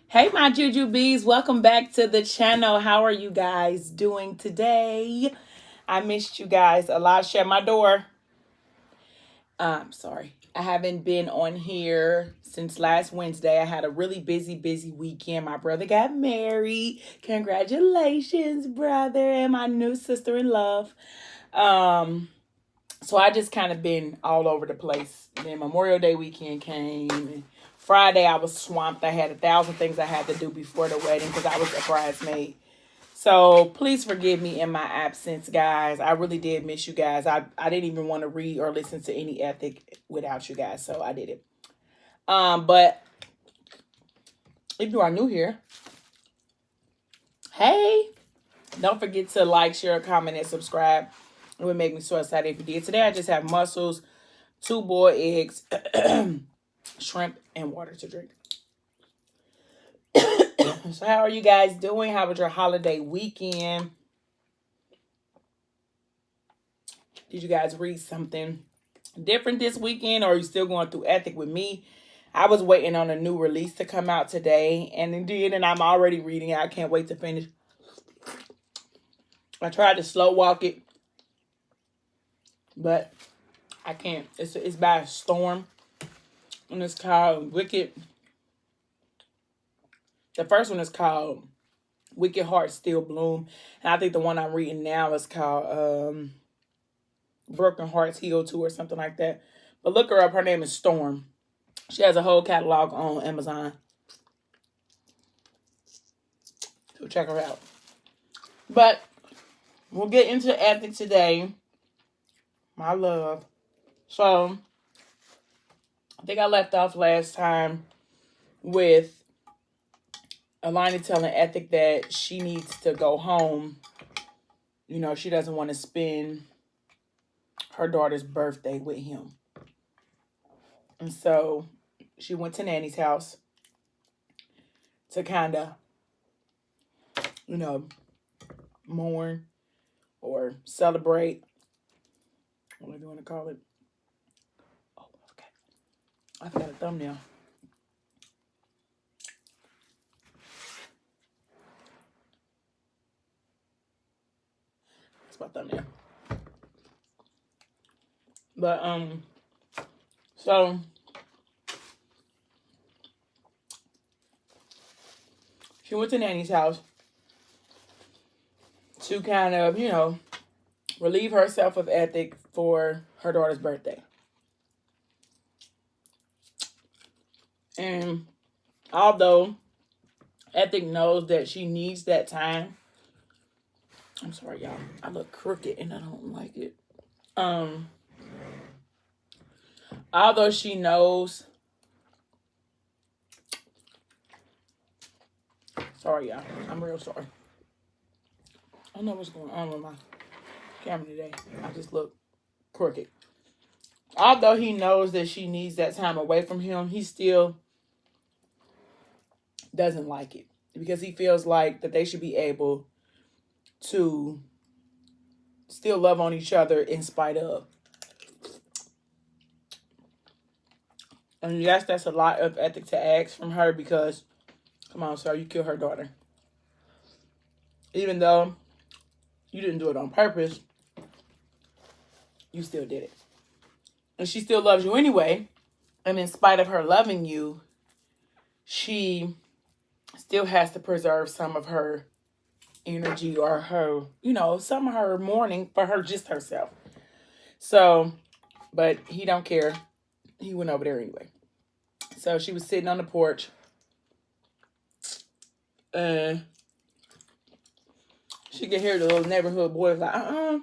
Hey, my Juju Bees, welcome back to the channel. How are you guys doing today? I missed you guys a lot. Shut my door. I'm sorry. I haven't been on here since last Wednesday. I had a really busy weekend. My brother got married. Congratulations, brother, and my new sister in love. Um, so I just kind of been all over the place. Then Memorial Day weekend came. Friday I was swamped. I had 1,000 things I had to do before the wedding because I was a bridesmaid. So please forgive me in my absence, guys. I really did miss you guys. I didn't even want to read or listen to any ethic without you guys, so I did it. But if you are new here, hey, don't forget to like, share, comment, and subscribe. It would make me so excited if you did. Today I just have mussels, two boiled eggs, shrimp, and water to drink. So how are you guys doing? How was your holiday weekend? Did you guys read something different this weekend, or are you still going through ethic with me? I was waiting on a new release to come out today, and indeed, and I'm already reading it. I can't wait to finish. I tried to slow walk it, but I can't. It's by a storm, and it's called Wicked. The first one is called Wicked Hearts Still Bloom, and I think the one I'm reading now is called Broken Hearts Heal Too or something like that. But look her up. Her name is Storm. She has a whole catalog on Amazon. So check her out. But we'll get into ethics today. My love. So I think I left off last time with Alani telling Ethic that she needs to go home. You know, she doesn't want to spend her daughter's birthday with him. And so she went to Nanny's house to kind of, you know, mourn or celebrate, whatever you want to call it. Oh, okay. I forgot a thumbnail. That's my thumbnail. But so she went to Nanny's house to kind of, you know, relieve herself of Ethic for her daughter's birthday. And although Ethic knows that she needs that time, I'm sorry, y'all. I look crooked and I don't like it. Although she knows, sorry, y'all. I'm real sorry. I don't know what's going on with my camera today. I just look crooked. Although he knows that she needs that time away from him, he still doesn't like it because he feels like that they should be able to still love on each other in spite of. And yes, that's a lot of Ethic to ask from her because, come on, sir, you killed her daughter. Even though you didn't do it on purpose, you still did it. And she still loves you anyway. And in spite of her loving you, she still has to preserve some of her energy or her, you know, some of her mourning for her, just herself. So, but he don't care. He went over there anyway. So she was sitting on the porch. And she could hear the little neighborhood boys like,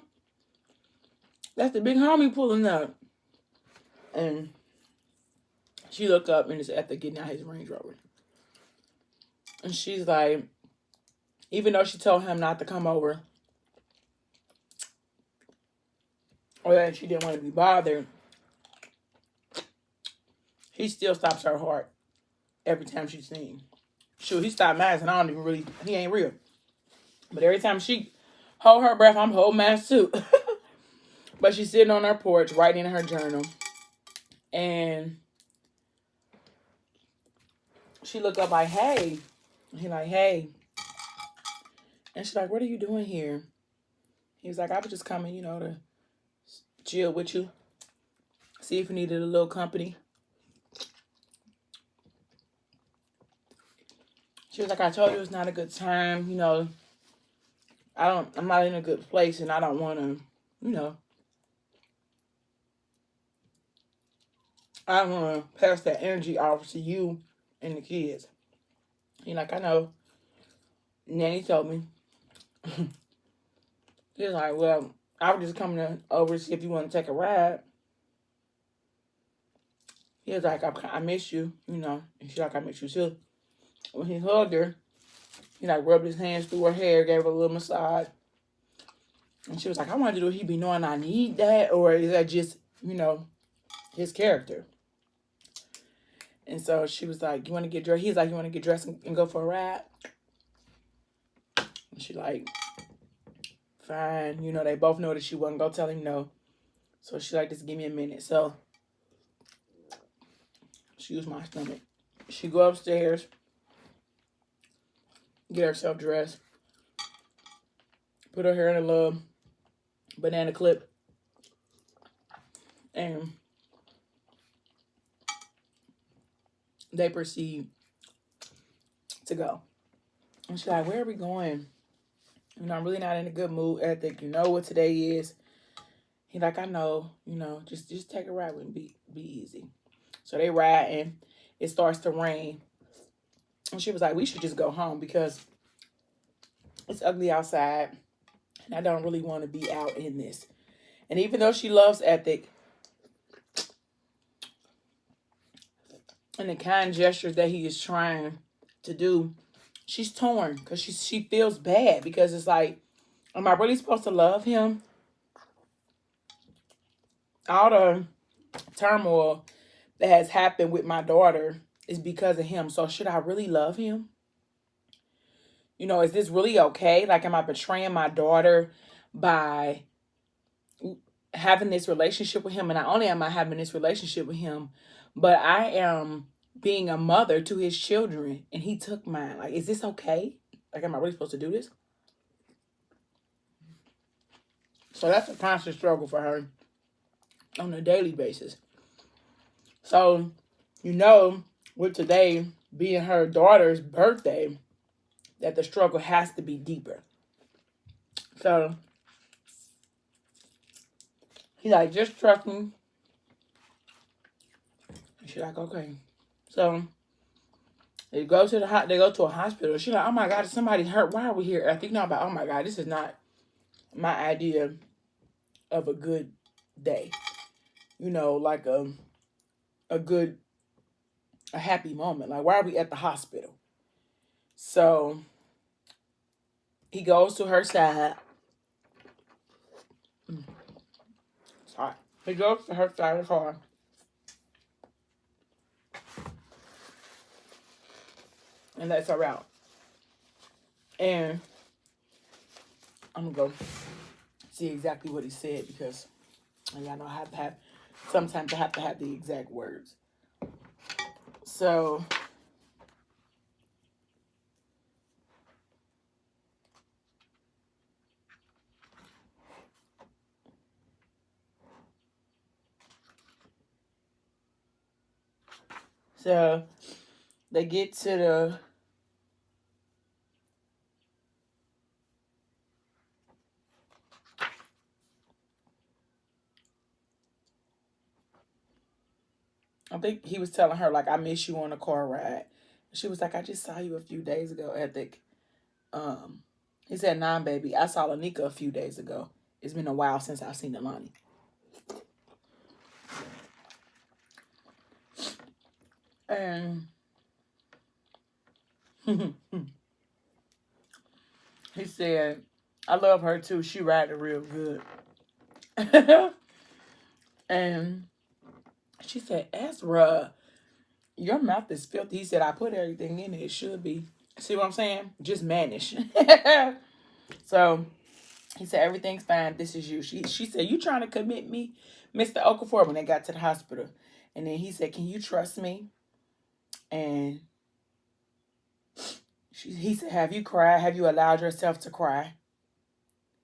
that's the big homie pulling up. And she looked up and it's Ethic getting out his Range Rover. And she's like, even though she told him not to come over, or that she didn't want to be bothered, he still stops her heart every time she's seen. Shoot, he stopped mine, and I don't even really, he ain't real. But every time she hold her breath, I'm holding mine too. But she's sitting on her porch, writing in her journal. And she looked up like, hey, He like, hey. And she's like, what are you doing here? He was like, I was just coming, to chill with you. See if you needed a little company. She was like, I told you it's not a good time, I'm not in a good place and I don't want to, I don't want to pass that energy off to you and the kids. He like, I know. Nanny told me. He was like, well, I was just coming over to see if you want to take a ride. He was like, I miss you, And she's like, I miss you too. When he hugged her, he like rubbed his hands through her hair, gave her a little massage. And she was like, I wanted to do he be knowing I need that, or is that just, his character? And so she was like, you want to get dressed? He's like, you want to get dressed and go for a ride? And she like, fine. They both know that she wasn't going to tell him no. So she like, just give me a minute. So she used my stomach. She go upstairs, get herself dressed, put her hair in a little banana clip, and they proceed to go. And she's like, where are we going? I'm really not in a good mood. I think you know what today is. He like, I know, just take a ride with me. Be easy. So they ride and it starts to rain. And she was like, we should just go home because it's ugly outside. And I don't really want to be out in this. And even though she loves Ethic and the kind gestures that he is trying to do, she's torn because she feels bad because it's like, am I really supposed to love him? All the turmoil that has happened with my daughter is because of him. So should I really love him? Is this really okay? Like, am I betraying my daughter by having this relationship with him? And not only am I having this relationship with him, but I am being a mother to his children and he took mine. Like, is this okay? Like, am I really supposed to do this? So that's a constant struggle for her on a daily basis. So, with today being her daughter's birthday, that the struggle has to be deeper. So, he's like, just trust me. She's like, okay. So, they go to a hospital. She's like, oh my God, somebody hurt. Why are we here? I think now about, oh my God, this is not my idea of a good day. Like a happy moment. Like, why are we at the hospital? So he goes to her side. Sorry. He goes to her side of the car. And lets her out. And I'm going to go see exactly what he said because y'all know sometimes I have to have the exact words. So they get to the I think he was telling her, like, I miss you on a car ride. She was like, I just saw you a few days ago, Ethic. He said, nah, baby. I saw Lanika a few days ago. It's been a while since I've seen Alani. And he said, I love her too. She riding real good. And she said, Ezra, your mouth is filthy. He said, I put everything in it. It should be. See what I'm saying? Just mannish. So he said, everything's fine. This is you. She said, you trying to commit me, Mr. Okafor, when they got to the hospital. And then he said, can you trust me? And He said, have you cried? Have you allowed yourself to cry?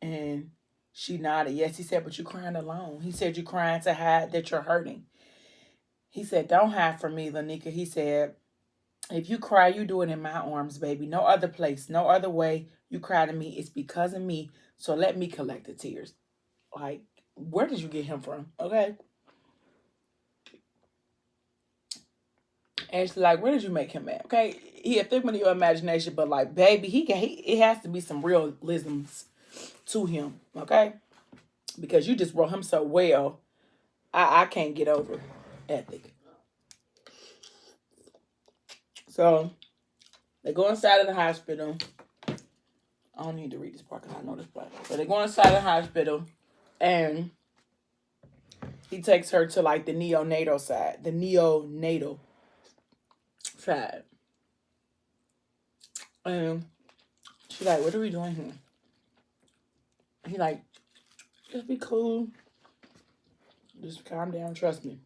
And she nodded. Yes, he said, but you're crying alone. He said, you're crying to hide that you're hurting. He said, don't hide from me, Lanika. He said, if you cry, you do it in my arms, baby. No other place, no other way you cry to me. It's because of me. So let me collect the tears. Like, where did you get him from? Okay. And she's like, where did you make him at? Okay. He a figment of your imagination, but like, baby, it has to be some realisms to him. Okay. Because you just wrote him so well. I can't get over Ethic. So they go inside of the hospital. I don't need to read this part because I know this part. So they go inside the hospital and he takes her to like the neonatal side. The neonatal side. And she's like, what are we doing here? He's like, just be cool. Just calm down, trust me.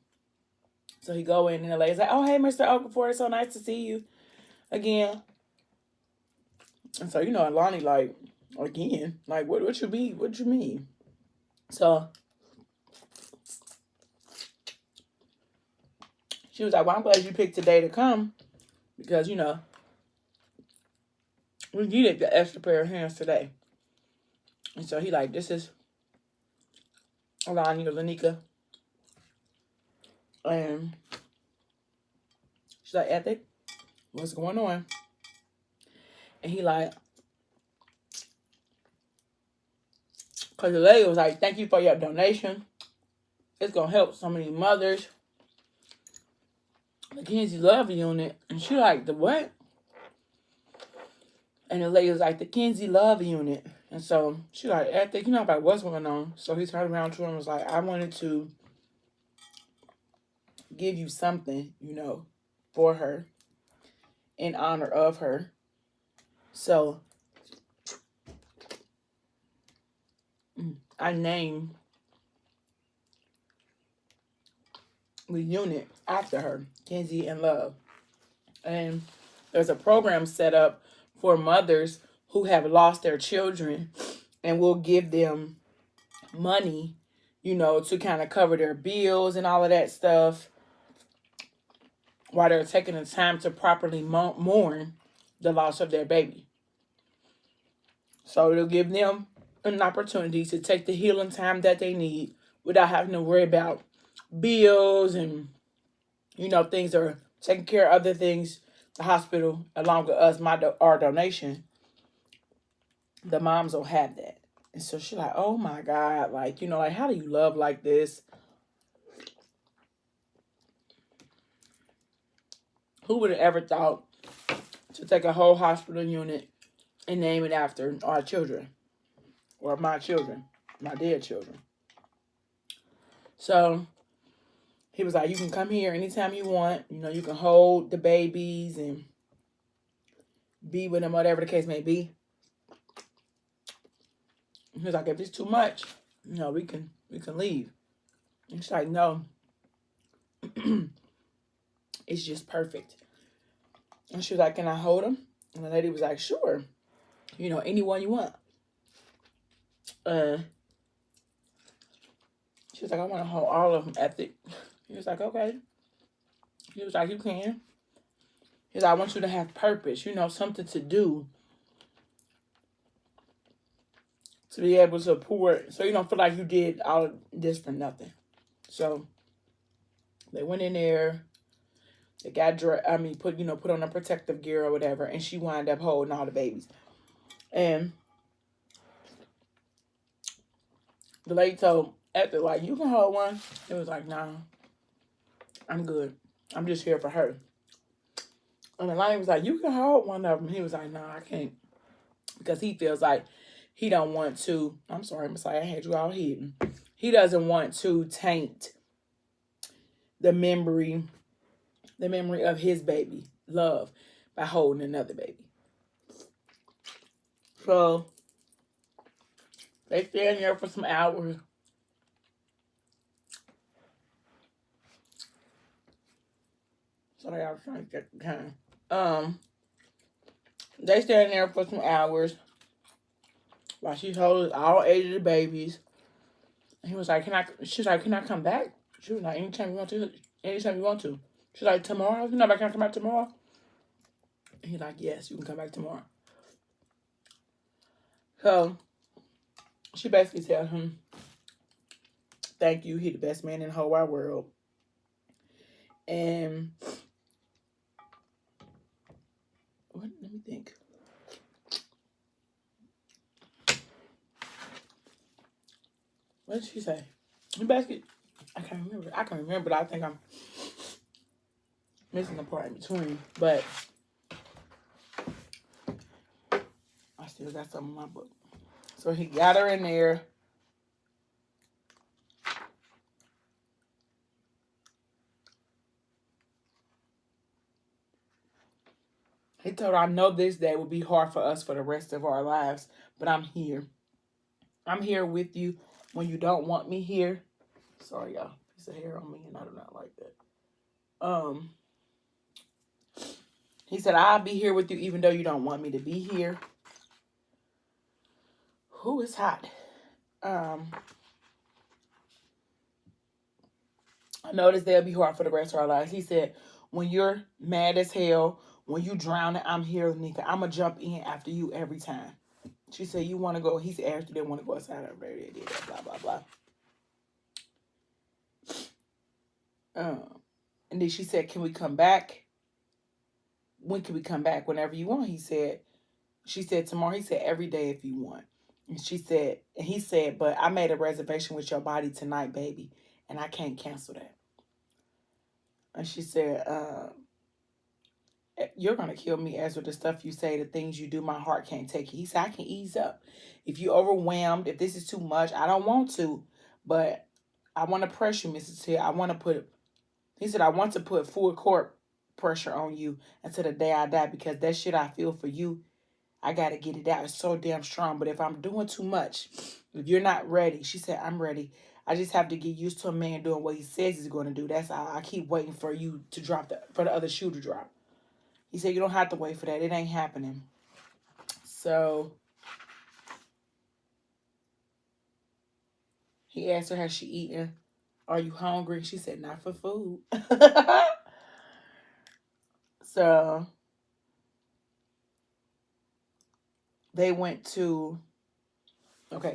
So he go in and the lady's like, oh, hey, Mr. Okafor, it's so nice to see you again. And so, and Lonnie like, again, like, what you mean? What you mean? So she was like, well, I'm glad you picked today to come because, we needed the extra pair of hands today. And so he like, this is Alani or Lanika. And she's like, Ethic, what's going on? And he like, because the lady was like, thank you for your donation. It's going to help so many mothers. The Kinsey Love Unit. And she like, the what? And the lady was like, the Kinsey Love Unit. And so she like, Ethic, about what's going on. So he turned around to her and was like, I wanted to give you something, for her, in honor of her. So I named the unit after her, Kinsey and Love. And there's a program set up for mothers who have lost their children, and we'll give them money, to kind of cover their bills and all of that stuff while they're taking the time to properly mourn the loss of their baby. So it'll give them an opportunity to take the healing time that they need without having to worry about bills and, things are taking care of other things. The hospital, along with us, our donation, the moms will have that. And so she's like, oh my God, like, how do you love like this? Who would have ever thought to take a whole hospital unit and name it after our children or my children, my dead children? So he was like, you can come here anytime you want. You can hold the babies and be with them, whatever the case may be. He was like, if it's too much, we can leave. And she's like, no. It's just perfect. And she was like, can I hold him? And the lady was like, sure. Anyone you want. She was like, I want to hold all of them, Ethic. He was like, okay. He was like, you can. He was like, I want you to have purpose, something to do. To be able to support, so you don't feel like you did all of this for nothing. So they went in there. They got put on a protective gear or whatever, and she wound up holding all the babies. And the lady told Ethic, like, you can hold one. He was like, nah, I'm good. I'm just here for her. And the lady was like, you can hold one of them. He was like, nah, I can't. Because he feels like he don't want to, I'm sorry, Messiah, I had you all hidden. He doesn't want to taint the memory of his baby, Love, by holding another baby. So they stand there for some hours. Sorry, I was trying to get the time. They stayed in there for some hours while she told all 8 of the babies. And he was like, she's like, can I come back? She was like, anytime you want to. Anytime you want to. She's like, tomorrow? You know, can I come back tomorrow? And he's like, yes, you can come back tomorrow. So she basically tells him, thank you. He the best man in the whole wide world. And let me think. What did she say? He basically, I can't remember, but I think I'm missing the part in between. But I still got some in my book. So he got her in there. He told her, I know this day will be hard for us for the rest of our lives, but I'm here. I'm here with you when you don't want me here. Sorry, y'all. Piece of hair on me, and I do not like that. He said, I'll be here with you even though you don't want me to be here. Who is hot? I know this day will be hard for the rest of our lives. He said, when you're mad as hell, when you drown, I'm here, Nika. I'm going to jump in after you every time. She said, you want to go? He said, after they want to go outside, they did that, blah, blah, blah. And then she said, can we come back? When can we come back? Whenever you want, he said. She said, tomorrow. He said, every day if you want. And she said, and he said, but I made a reservation with your body tonight, baby, and I can't cancel that. And she said, you're going to kill me, Ezra. The stuff you say, the things you do, my heart can't take it. He said, I can ease up. If you're overwhelmed, if this is too much, I don't want to, but I want to press you, Mrs. Hill. He said, I want to put full court pressure on you until the day I die, because that shit I feel for you, I got to get it out. It's so damn strong. But if I'm doing too much, if you're not ready, she said, I'm ready. I just have to get used to a man doing what he says he's going to do. That's all. I keep waiting for you to drop for the other shoe to drop. He said, you don't have to wait for that. It ain't happening. So he asked her, has she eaten? Are you hungry? She said, not for food. So they went to,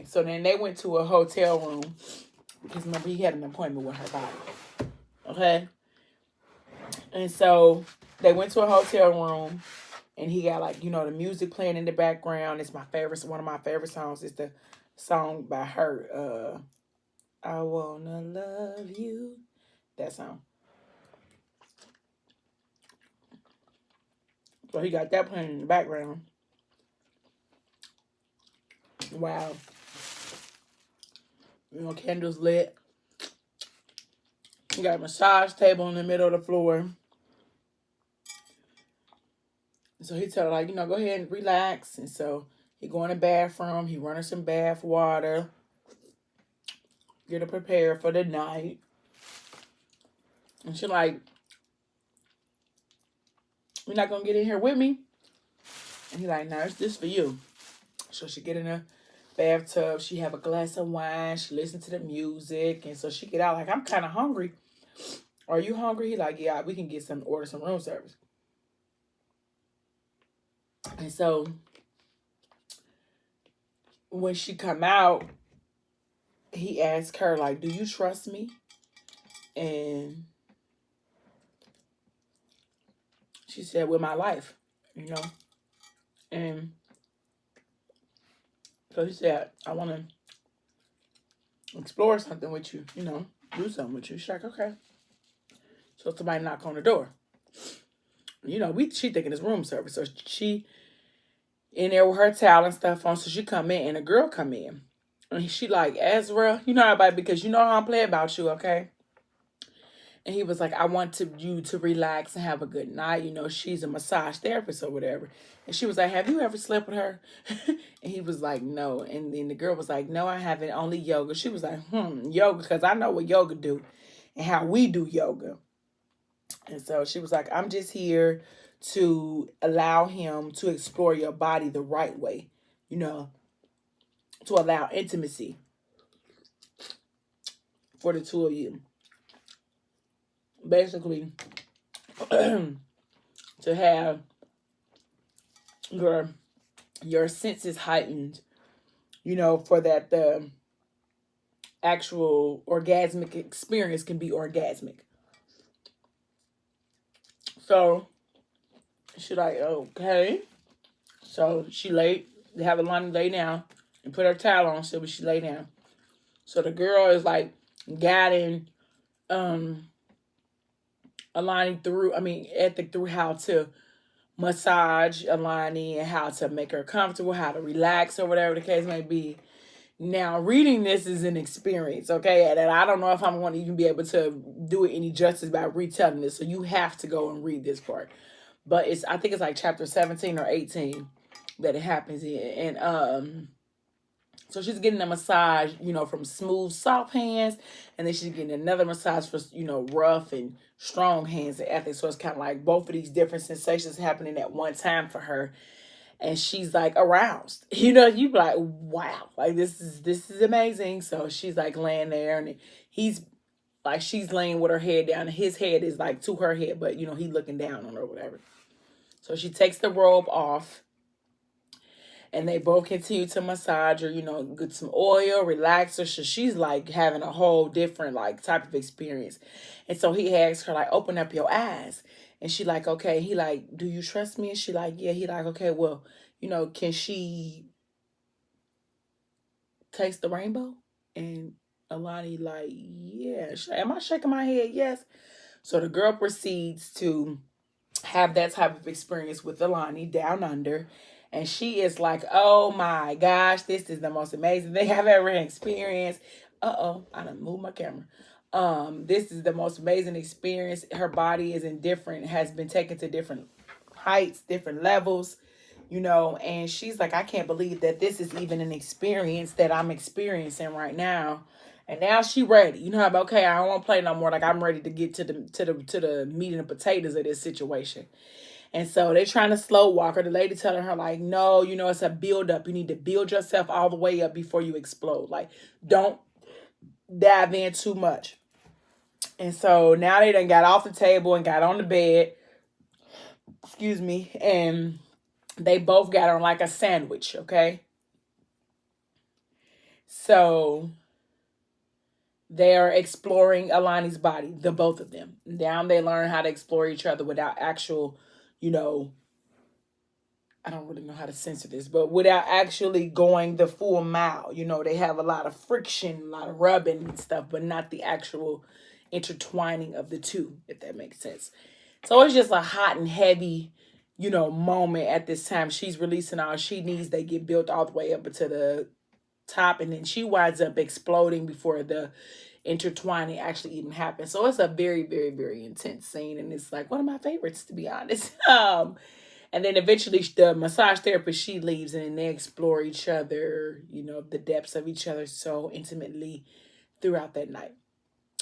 so then they went to a hotel room, because remember, he had an appointment with her body. Okay? And so they went to a hotel room, and he got the music playing in the background. It's one of my favorite songs. It's the song by her, I Wanna Love You. That song. So he got that playing in the background. Wow. Candles lit. He got a massage table in the middle of the floor. So he told her, go ahead and relax. And so he go in the bathroom. He run her some bath water. Get her prepared for the night. And she like, you're not going to get in here with me? And he like, no, it's just for you. So she get in a bathtub. She have a glass of wine. She listen to the music. And so she get out like, I'm kind of hungry. Are you hungry? He like, yeah, we can order some room service. And so when she come out, he asked her, like, do you trust me? And she said, with my life, And so he said, I want to explore something with you, do something with you. She's like, okay. So somebody knock on the door. She thinking it's room service. So she in there with her towel and stuff on. So she come in, and a girl come in. And she like, Ezra, everybody, because you know how I'm playing about you, okay? And he was like, I want you to relax and have a good night. She's a massage therapist or whatever. And she was like, have you ever slept with her? And he was like, no. And then the girl was like, no, I haven't, only yoga. She was like, yoga, because I know what yoga do and how we do yoga. And so she was like, I'm just here to allow him to explore your body the right way, you know, to allow intimacy for the two of you. Basically, to have your senses heightened, you know, for that the actual orgasmic experience can be orgasmic. So she like, okay. So she laid, they have Alani lay down and put her towel on so she lay down. So the girl is like guiding Alani through, Ethic through how to massage Alani and how to make her comfortable, how to relax or whatever the case may be. Now, reading this is an experience, okay? And I don't know if I'm going to even be able to do it any justice by retelling this. So you have to go and read this part. But I think it's like chapter 17 or 18 that it happens in. And so she's getting a massage, you know, from smooth, soft hands, and then she's getting another massage for, you know, rough and strong hands and Ethic. So it's kind of like both of these different sensations happening at one time for her, and she's like aroused. You know, you be like, wow, like this is amazing. So she's like laying there, and he's like, she's laying with her head down, and his head is like to her head, but you know, he looking down on her or whatever. So she takes the robe off, and they both continue to massage her, you know, get some oil, relax her. So she's like having a whole different like type of experience. And so he asks her, like, open up your eyes. And she like, okay. He like, do you trust me? And she like, yeah. He like, okay, well, you know, can she taste the rainbow? And Alani like, yeah. Am I shaking my head? Yes. So the girl proceeds to have that type of experience with Alani down under. And she is like, oh my gosh, this is the most amazing thing I've ever experienced. I done moved my camera. This is the most amazing experience. Her body is in different, has been taken to different heights, different levels, you know, and she's like, I can't believe that this is even an experience that I'm experiencing right now. And now she ready. You know, I'm okay, I don't want to play no more. Like, I'm ready to get to the meat and the potatoes of this situation. And so they're trying to slow walk her. The lady telling her, like, no, you know, it's a build up. You need to build yourself all the way up before you explode. Like, don't dive in too much. And so now they done got off the table and got on the bed. Excuse me. And they both got on like a sandwich, okay? So they are exploring Alani's body, the both of them. Down they learn how to explore each other without actual, you know, I don't really know how to censor this, but without actually going the full mile. You know, they have a lot of friction, a lot of rubbing and stuff, but not the actual intertwining of the two, if that makes sense. So it's just a hot and heavy, you know, moment at this time. She's releasing all she needs. They get built all the way up to the top, and then she winds up exploding before the intertwining actually even happens. So it's a very, very, very intense scene, and it's like one of my favorites, to be honest. And then eventually the massage therapist, she leaves, and then they explore each other, you know, the depths of each other so intimately throughout that night.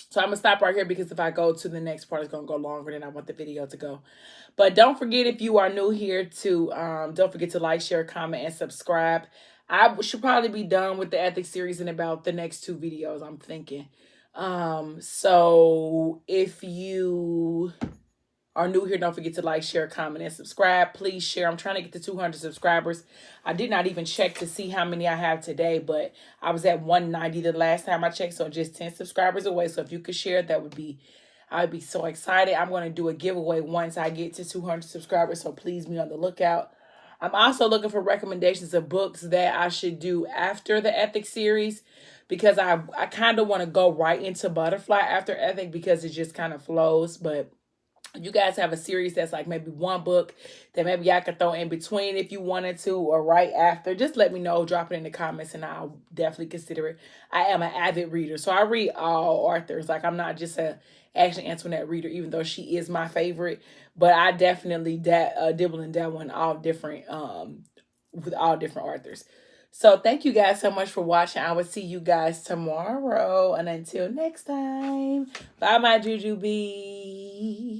So I'm going to stop right here because if I go to the next part, it's going to go longer than I want the video to go. But don't forget, if you are new here, to don't forget to like, share, comment, and subscribe. I should probably be done with the ethics series in about the next 2 videos, I'm thinking. So if you are new here, don't forget to like, share, comment, and subscribe. Please share. I'm trying to get to 200 subscribers. I did not even check to see how many I have today, but I was at 190 the last time I checked, so just 10 subscribers away. So if you could share, that would be, I'd be so excited. I'm going to do a giveaway once I get to 200 subscribers, so please be on the lookout. I'm also looking for recommendations of books that I should do after the ethics series, because I kind of want to go right into Butterfly after ethic because it just kind of flows. But you guys have a series that's like maybe one book that maybe I could throw in between if you wanted to, or right after, just let me know. Drop it in the comments and I'll definitely consider it. I am an avid reader, so I read all authors. Like, I'm not just a Ashley Antoinette reader, even though she is my favorite, but I definitely dibble and dabble in all different with all different authors. So thank you guys so much for watching. I will see you guys tomorrow, and until next time, bye my Juju bees.